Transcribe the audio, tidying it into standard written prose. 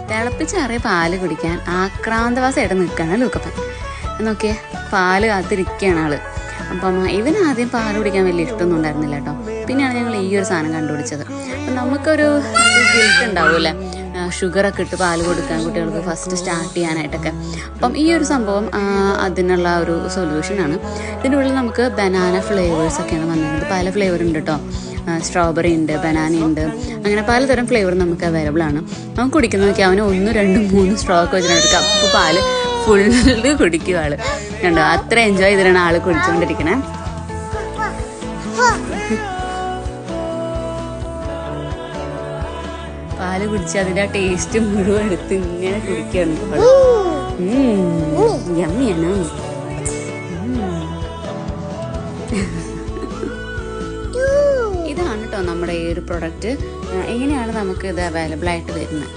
തിളപ്പിച്ചാറിയ പാല് കുടിക്കാൻ ആക്രാന്തവാസമായിട്ട് നിൽക്കുകയാണ് ലൂക്കപ്പൻ. നോക്കിയേ, പാല് കാത്തിരിക്കുകയാണ് ആള്. അപ്പം ഇവന് ആദ്യം പാല് കുടിക്കാൻ വലിയ ഇഷ്ടമൊന്നും ഉണ്ടായിരുന്നില്ല കേട്ടോ. പിന്നെയാണ് ഞങ്ങൾ ഈ ഒരു സാധനം കണ്ടുപിടിച്ചത്. അപ്പം നമുക്കൊരു ഗിൽറ്റ് ഉണ്ടാവുമല്ലേ, ഷുഗറൊക്കെ ഇട്ട് പാല് കൊടുക്കാൻ കുട്ടികൾക്ക് ഫസ്റ്റ് സ്റ്റാർട്ട് ചെയ്യാനായിട്ടൊക്കെ. അപ്പം ഈ ഒരു സംഭവം അതിനുള്ള ഒരു സൊല്യൂഷനാണ്. ഇതിൻ്റെ ഉള്ളിൽ നമുക്ക് ബനാന ഫ്ലേവേഴ്സൊക്കെയാണ് വന്നിരുന്നത്. പല ഫ്ലേവർ ഉണ്ട് കേട്ടോ. സ്ട്രോബെറി ഉണ്ട്, ബനാന ഉണ്ട്, അങ്ങനെ പലതരം ഫ്ലേവർ നമുക്ക് അവൈലബിൾ ആണ്. അവൻ കുടിക്കുന്ന നോക്കി അവന് 1, 2, 3 സ്ട്രോ ഒക്കെ വെച്ചിട്ട് കപ്പ് പാല് ഫുള്ള് കുടിക്കും ആള്. കണ്ടോ, അത്ര എൻജോയ് ചെയ്തിട്ടാണ് ആള് കുടിച്ചുകൊണ്ടിരിക്കണേ. പാല് കുടിച്ച് അതിൻ്റെ ആ ടേസ്റ്റ് മുഴുവൻ എടുത്ത് ഇങ്ങനെ കുടിക്കുകയാണ്. യമ്മിയാണ്. ഇതാണ് കേട്ടോ നമ്മുടെ ഈ ഒരു പ്രൊഡക്റ്റ്. എങ്ങനെയാണ് നമുക്ക് ഇത് അവൈലബിൾ ആയിട്ട് വരുന്നത്.